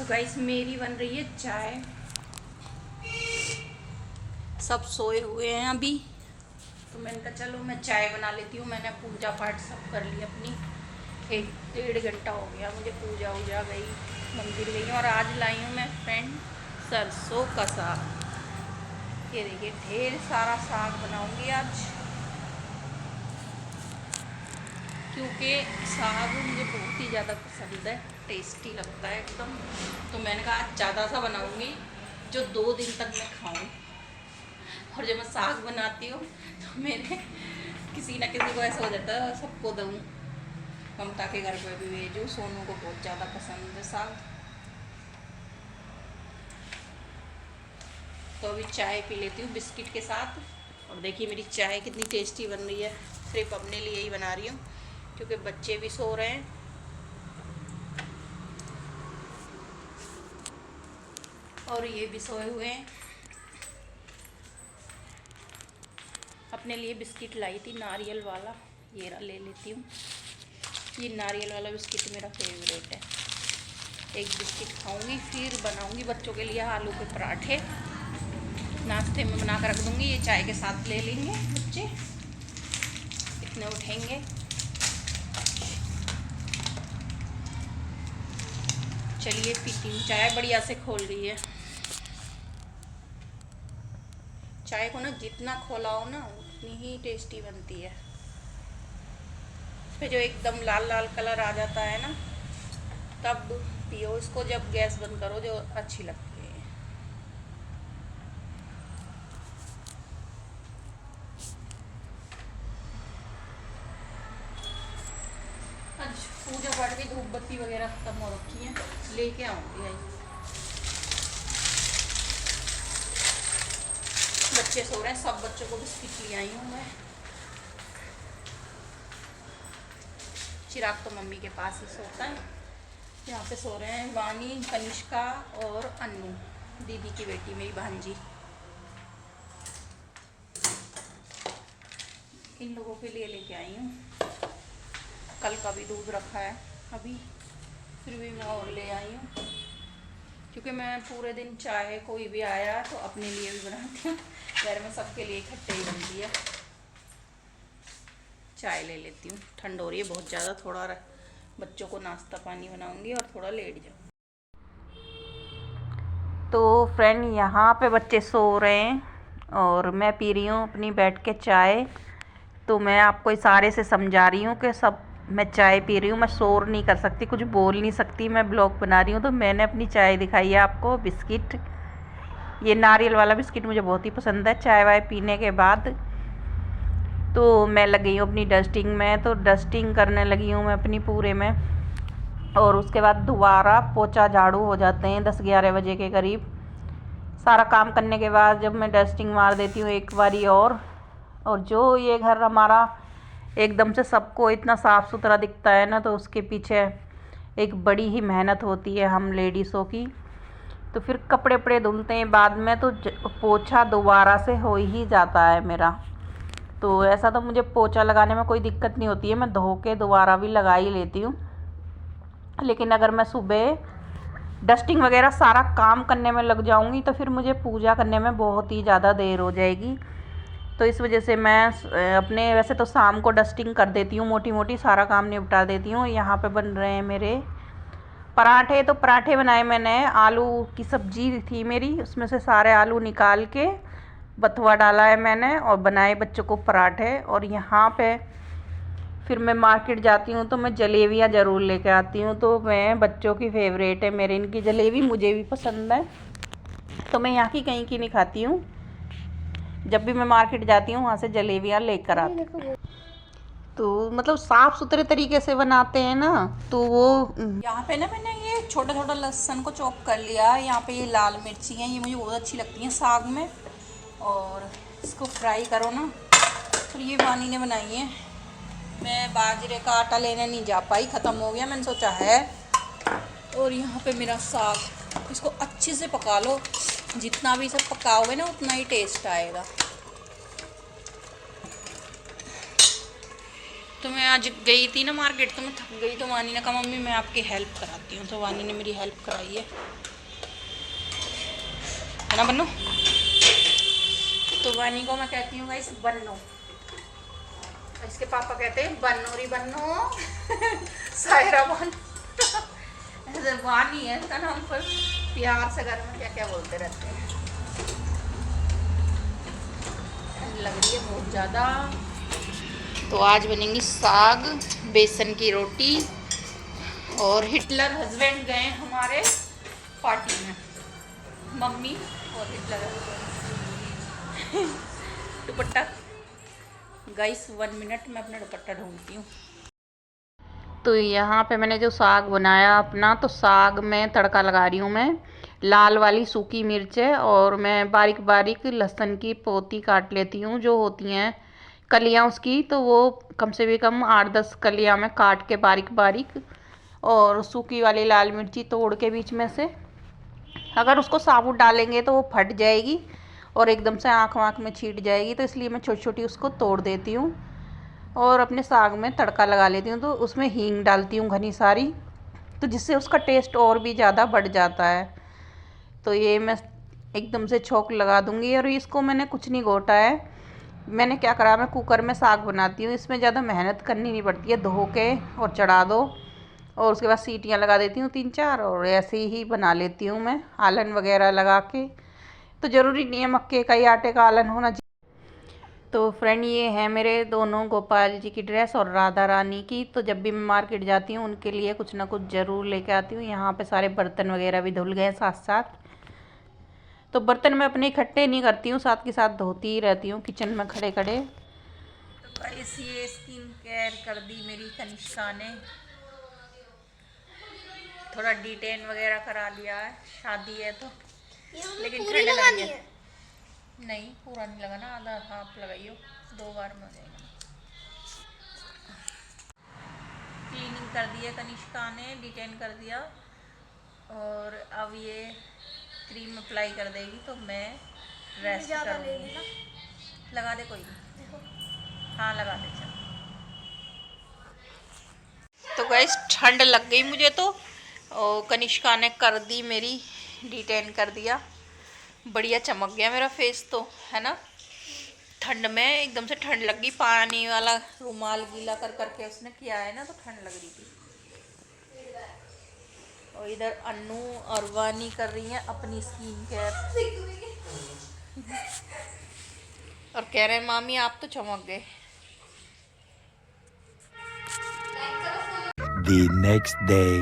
Guys मेरी बन रही है चाय। सब सोए हुए हैं अभी, तो मैंने कहा चलो मैं चाय बना लेती हूँ। मैंने पूजा पाठ सब कर लिया अपनी। 1-1.5 घंटा हो गया मुझे पूजा वूजा गई, मंदिर गई हूँ। और आज लाई हूँ मैं फ्रेंड सरसों का साग। ये देखिए ढेर सारा साग बनाऊँगी आज, क्योंकि साग मुझे बहुत ही ज़्यादा पसंद है, टेस्टी लगता है एकदम। तो मैंने कहा आज ज़्यादा सा बनाऊँगी जो 2 दिन तक मैं खाऊँ। और जब मैं साग बनाती हूँ तो मेरे किसी ना किसी को ऐसा हो जाता है सबको दूँ। ममता के घर पे भी भेजूँ, सोनू को बहुत ज़्यादा पसंद है साग। तो अभी चाय पी लेती हूँ बिस्किट के साथ। और देखिए मेरी चाय कितनी टेस्टी बन रही है, सिर्फ अपने लिए ही बना रही हूँ क्योंकि बच्चे भी सो रहे हैं और ये भी सोए हुए हैं। अपने लिए बिस्किट लाई थी नारियल वाला, ये ले लेती हूँ। ये नारियल वाला बिस्किट मेरा फेवरेट है। एक बिस्किट खाऊंगी, फिर बनाऊंगी बच्चों के लिए आलू के पराठे। नाश्ते में बना कर रख दूंगी, ये चाय के साथ ले लेंगे बच्चे, इतने उठेंगे। चलिए पीती हूँ चाय, बढ़िया से खोल रही है। चाय को ना जितना खोलाओ ना उतनी ही टेस्टी बनती है। फिर जो एकदम लाल लाल कलर आ जाता है ना तब पियो इसको, जब गैस बंद करो जो अच्छी लगती है। आज पूजा पाठ की धूप बत्ती वगैरह खत्म हो रखी है, लेके आऊँगी। बच्चे सो रहे हैं, सब बच्चों को बिस्किट ले आई हूँ मैं। चिराग तो मम्मी के पास ही सोता है। यहाँ पे सो रहे हैं वानी, कनिष्का और अन्नू, दीदी की बेटी मेरी भांजी। इन लोगों के लिए लेके आई हूँ। कल का भी दूध रखा है अभी, फिर भी मैं और ले आई हूँ क्योंकि मैं पूरे दिन चाहे कोई भी आया तो अपने लिए भी बनाती हूँ। घर में सबके लिए इकट्ठे ही बनती है। चाय ले लेती हूँ, ठंड हो रही है बहुत ज़्यादा। थोड़ा बच्चों को नाश्ता पानी बनाऊंगी और थोड़ा लेट जाऊँ। तो फ्रेंड यहाँ पे बच्चे सो रहे हैं और मैं पी रही हूँ अपनी बैठ के चाय। तो मैं आपको इशारे से समझा रही हूँ कि सब मैं चाय पी रही हूँ, मैं शोर नहीं कर सकती, कुछ बोल नहीं सकती, मैं ब्लॉग बना रही हूँ। तो मैंने अपनी चाय दिखाई है आपको, बिस्किट। ये नारियल वाला बिस्किट मुझे बहुत ही पसंद है चाय वाय पीने के बाद। तो मैं लग गई हूँ अपनी डस्टिंग में, तो डस्टिंग करने लगी हूँ मैं अपनी पूरे में। और उसके बाद दोबारा पोछा झाड़ू हो जाते हैं 10-11 बजे के करीब। सारा काम करने के बाद जब मैं डस्टिंग मार देती हूँ एक बारी और जो ये घर हमारा एकदम से सबको इतना साफ़ सुथरा दिखता है ना, तो उसके पीछे एक बड़ी ही मेहनत होती है हम लेडीज़ों की। तो फिर कपड़े वपड़े धुलते हैं बाद में, तो पोछा दोबारा से हो ही जाता है मेरा। तो ऐसा तो मुझे पोछा लगाने में कोई दिक्कत नहीं होती है, मैं धो के दोबारा भी लगा ही लेती हूँ। लेकिन अगर मैं सुबह डस्टिंग वगैरह सारा काम करने में लग जाऊँगी तो फिर मुझे पूजा करने में बहुत ही ज़्यादा देर हो जाएगी। तो इस वजह से मैं अपने वैसे तो शाम को डस्टिंग कर देती हूँ, मोटी मोटी सारा काम निपटा देती हूँ। यहाँ पे बन रहे हैं मेरे पराठे। तो पराठे बनाए मैंने, आलू की सब्जी थी मेरी, उसमें से सारे आलू निकाल के बथुआ डाला है मैंने और बनाए बच्चों को पराठे। और यहाँ पे फिर मैं मार्केट जाती हूँ तो मैं जलेबियाँ ज़रूर लेके आती हूँ। तो मैं बच्चों की फेवरेट है मेरे इनकी जलेबी, मुझे भी पसंद है। तो मैं यहाँ की कहीं की नहीं खाती हूँ, जब भी मैं मार्केट जाती हूँ वहाँ से जलेबियाँ लेकर आती हूँ। तो मतलब साफ़ सुथरे तरीके से बनाते हैं ना, तो वो यहाँ पे ना मैंने ये छोटा छोटा लहसुन को चॉप कर लिया। यहाँ पे ये लाल मिर्ची हैं, ये मुझे बहुत अच्छी लगती हैं साग में। और इसको फ्राई करो ना। तो ये वानी ने बनाई है, मैं बाजरे का आटा लेने नहीं जा पाई, ख़त्म हो गया, मैंने सोचा है। और यहाँ पे मेरा साग, इसको अच्छे से पका लो, जितना भी सब पकाओगे ना उतना ही टेस्ट आएगा। तो मैं आज गई थी ना मार्केट, तो मैं थक गई, तो वानी ने कहा मम्मी मैं आपकी हेल्प कराती हूँ, तो वानी ने मेरी हेल्प कराई है ना बन्नो। तो वानी को मैं कहती हूँ गाइस बन्नो, इसके पापा कहते हैं बन्नोरी बन्नो सायरा बन वानी है इसका नाम, पर प्यार से घर में क्या क्या बोलते रहते हैं। लग रही है बहुत ज़्यादा। तो आज बनेंगी साग, बेसन की रोटी, और हिटलर हस्बैंड गए हमारे पार्टी में, मम्मी और हिटलर दुपट्टा गाइस 1 मिनट में अपना दुपट्टा ढूंढती हूँ। तो यहाँ पे मैंने जो साग बनाया अपना, तो साग में तड़का लगा रही हूँ मैं, लाल वाली सूखी मिर्च है, और मैं बारीक बारीक लहसुन की पोती काट लेती हूँ, जो होती हैं कलियाँ उसकी, तो वो कम से भी कम 8-10 कलियाँ में काट के बारीक बारीक, और सूखी वाली लाल मिर्ची तोड़ के बीच में से, अगर उसको साबुत डालेंगे तो वो फट जाएगी और एकदम से आँख वाँख में छीट जाएगी, तो इसलिए मैं छोटी छोटी उसको तोड़ देती हूँ और अपने साग में तड़का लगा लेती हूँ। तो उसमें हींग डालती हूँ घनी सारी, तो जिससे उसका टेस्ट और भी ज़्यादा बढ़ जाता है। तो ये मैं एकदम से छोंक लगा दूँगी, और इसको मैंने कुछ नहीं घोटा है। मैंने क्या करा, मैं कुकर में साग बनाती हूँ, इसमें ज़्यादा मेहनत करनी नहीं पड़ती है, धो के और चढ़ा दो, और उसके बाद सीटियाँ लगा देती हूँ 3-4, और ऐसे ही बना लेती हूँ मैं आलन वगैरह लगा के। तो ज़रूरी नहीं है मक्के का ही आटे का आलन होना चाहिए। तो फ्रेंड ये है मेरे दोनों गोपाल जी की ड्रेस और राधा रानी की। तो जब भी मैं मार्केट जाती हूँ उनके लिए कुछ ना कुछ ज़रूर लेके आती हूँ। यहाँ पे सारे बर्तन वगैरह भी धुल गए साथ साथ, तो बर्तन मैं अपने इकट्ठे नहीं करती हूँ, साथ के साथ धोती ही रहती हूँ किचन में खड़े खड़े। तो गाइस ये स्किन केयर कर दी मेरी कनिष्का ने, थोड़ा डिटेन वगैरह करा लिया है, शादी है तो, लेकिन ठंड लगी है। नहीं पूरा नहीं लगाना, आधा हाफ लगाइयो, 2 बार में हो जाएगा। क्लीनिंग कर दी है कनिष्का ने, डिटेन कर दिया, और अब ये क्रीम अप्लाई कर देगी, तो मैं रेस्ट करूँगी। लगा दे कोई नहीं, हाँ लगा दे चल। तो गाइस ठंड लग गई मुझे तो, और कनिष्का ने कर दी मेरी, डिटेन कर दिया, बढ़िया चमक गया मेरा फेस तो, है ना। ठंड में एकदम से ठंड लग गई, पानी वाला रुमाल गीला कर करके उसने किया है ना, तो ठंड लग रही थी। और इधर अन्नू और वानी कर रही हैं अपनी स्किन केयर, और कह रहे हैं मामी आप तो चमक गए। The next day.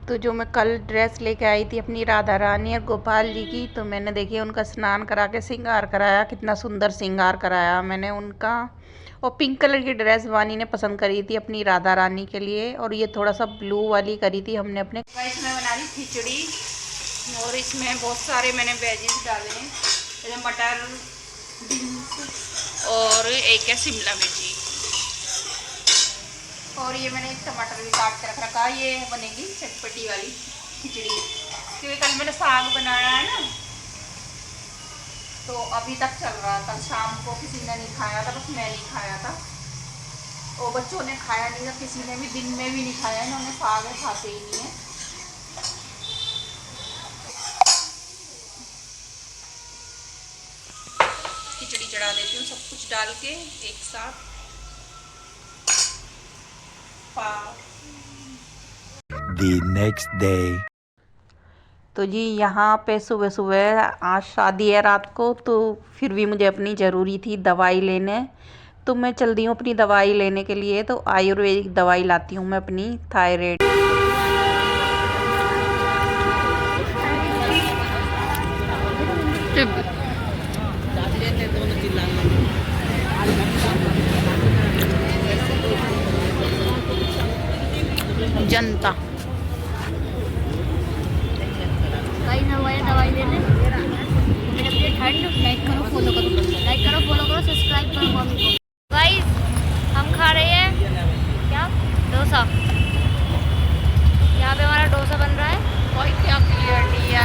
तो जो मैं कल ड्रेस लेके आई थी अपनी राधा रानी और गोपाल जी की, तो मैंने देखिए उनका स्नान करा के श्रृंगार कराया, कितना सुंदर श्रृंगार कराया मैंने उनका। और पिंक कलर की ड्रेस वानी ने पसंद करी थी अपनी राधा रानी के लिए, और ये थोड़ा सा ब्लू वाली करी थी हमने अपने। इसमें बना रही खिचड़ी, और इसमें बहुत सारे मैंने वेजेस डाले हैं, जैसे मटर, बीन्स, और एक है शिमला मिर्ची, और ये मैंने एक टमाटर भी काट के रख रखा है। ये बनेगी चटपटी वाली खिचड़ी, क्योंकि कल मैंने साग बनाया है ना, तो अभी तक चल रहा था। शाम को किसी ने नहीं खाया था, बस मैं नहीं खाया था, और बच्चों ने खाया नहीं था, किसी ने भी दिन में भी नहीं खाया, इन्होंने साग खाते ही नहीं है। खिचड़ी चढ़ा देती हूँ सब कुछ डाल के एक साथ। The next day. तो जी यहाँ पे सुबह सुबह, आज शादी है रात को, तो फिर भी मुझे अपनी ज़रूरी थी दवाई लेने, तो मैं चल दी हूँ अपनी दवाई लेने के लिए। तो आयुर्वेदिक दवाई लाती हूँ मैं अपनी, थायराइड। जनता दवाई लेने लाइक करो फॉलो करो सब्सक्राइब करो मम्मी को। गाइस हम खा रहे हैं क्या, डोसा। यहाँ पे हमारा डोसा बन रहा है, कोई क्या क्लियर नहीं है।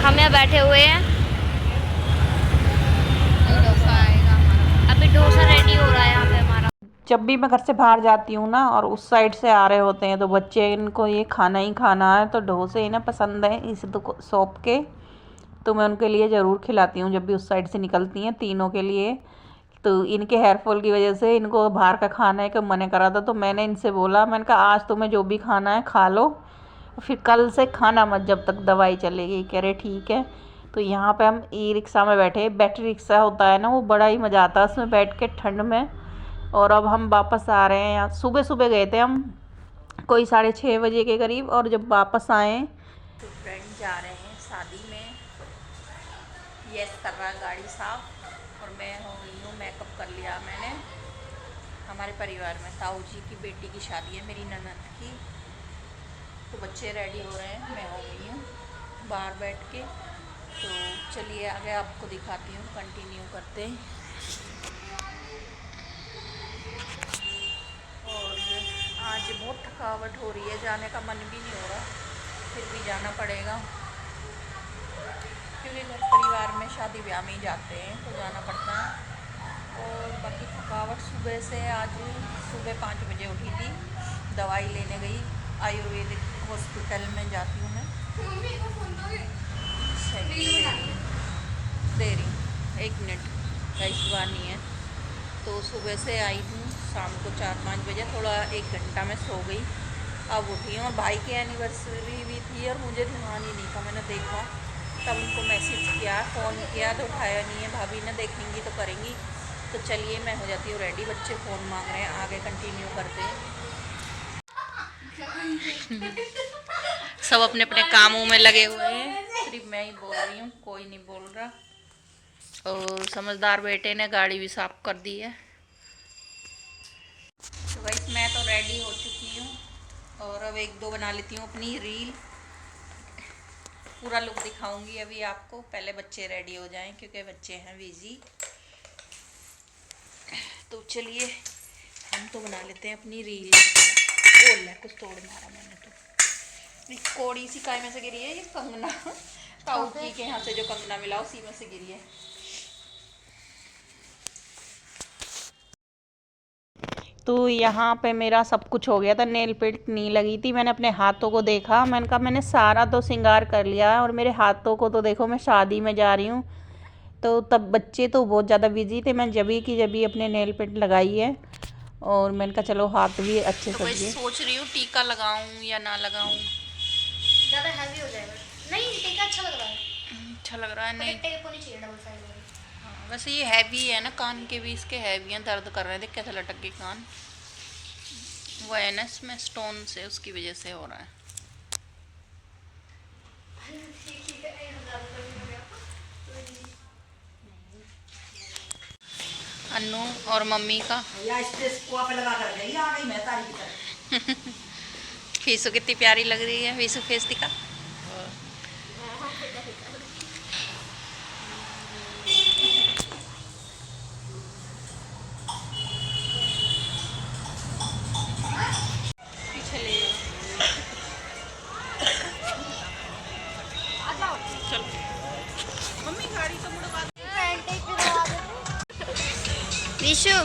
हम यहाँ बैठे हुए हैं, डोसा आएगा, अभी डोसा रेडी हो रहा है यहाँ पे हमारा। जब भी मैं घर से बाहर जाती हूँ ना और उस साइड से आ रहे होते हैं तो बच्चे, इनको ये खाना ही खाना है, तो डोसे इन्हें पसंद है इस शॉप के, तो मैं उनके लिए ज़रूर खिलाती हूँ जब भी उस साइड से निकलती हैं, तीनों के लिए। तो इनके हेयरफॉल की वजह से इनको बाहर का खाना है कि मना करा था, तो मैंने इनसे बोला, मैंने कहा आज तुम्हें जो भी खाना है खा लो, फिर कल से खाना मत जब तक दवाई चलेगी। कह रहे ठीक है। तो यहाँ पे हम ई रिक्शा में बैठे, बैटरी रिक्शा होता है ना, वो बड़ा ही मज़ा आता है उसमें बैठ के ठंड में। और अब हम वापस आ रहे हैं। यहाँ सुबह सुबह गए थे हम, कोई 6:30 बजे के करीब, और जब वापस आए तो फ्रेंड जा रहे हैं शादी में। यस कर रहा है गाड़ी साफ, और मैं हो गई हूँ, मेकअप कर लिया मैंने। हमारे परिवार में ताऊ जी की बेटी की शादी है, मेरी ननद की, तो बच्चे रेडी हो रहे हैं, मैं हो गई हूँ बाहर बैठ के। तो चलिए आगे आपको दिखाती हूँ, कंटिन्यू करते हैं। और आज बहुत थकावट हो रही है, जाने का मन भी नहीं हो रहा, फिर भी जाना पड़ेगा, क्योंकि घर परिवार में शादी ब्याह में ही जाते हैं तो जाना पड़ता है। और बाकी थकावट सुबह से, आज सुबह 5 बजे उठी थी, दवाई लेने गई, आयुर्वेदिक हॉस्पिटल में जाती हूँ मैं। देरी 1 मिनट का इशू नहीं है। तो सुबह से आई हूँ, शाम को 4-5 बजे, थोड़ा 1 घंटा में सो गई, अब उठी हूँ। और भाई की एनिवर्सरी भी थी और मुझे ध्यान ही नहीं था, मैंने देखा तब उनको मैसेज किया, फ़ोन किया तो उठाया नहीं है। भाभी ने देखेंगी तो करेंगी। तो चलिए मैं हो जाती हूँ रेडी, बच्चे फ़ोन मांग रहे हैं, आगे कंटिन्यू करते हैं। सब अपने अपने कामों में लगे हुए हैं, सिर्फ मैं ही बोल रही हूँ, कोई नहीं बोल रहा। और समझदार बेटे ने गाड़ी भी साफ कर दी है। तो भाई मैं तो रेडी हो चुकी हूँ, और अब 1-2 बना लेती हूँ अपनी रील, पूरा लुक दिखाऊंगी अभी आपको। पहले बच्चे रेडी हो जाएं क्योंकि बच्चे हैं बिजी। तो चलिए हम तो बना लेते हैं अपनी रील। ओले कुछ तोड़ मारा मैंने तो, कोड़ी सी काय में से गिरी है ये कंगना, ताऊ जी के यहाँ से जो कंगना मिला उसी में से गिरी है। तो यहाँ पे मेरा सब कुछ हो गया था, नेल पेंट नहीं लगी थी, मैंने अपने हाथों को देखा, मैंने कहा मैंने सारा तो श्रृंगार कर लिया, और मेरे हाथों को तो देखो, मैं शादी में जा रही हूँ। तो तब बच्चे तो बहुत ज़्यादा बिजी थे, मैं जब अपने नेल पेंट लगाई है, और मैंने कहा चलो हाथ भी अच्छे से। तो सोच रही हूँ टीका लगाऊँ या ना लगाऊँ, ज़्यादा हैवी हो जाएगा। नहीं, टीका अच्छा लग रहा है, अच्छा लग रहा है। नहीं टेप होनी चाहिए डबल साइड वाली। हाँ, वैसे ये हैवी है ना, कान के भी इसके हैवी हैं, दर्द कर रहे हैं, देख कैसे लटक गई कान, वो है ना इसमें स्टोन से, उसकी वजह से हो रहा है। अन्नू और मम्मी का फीसू कितनी प्यारी लग रही है, फीसू फेस दिखा। मम्मी गाड़ी तो मुड़वा दे। विशु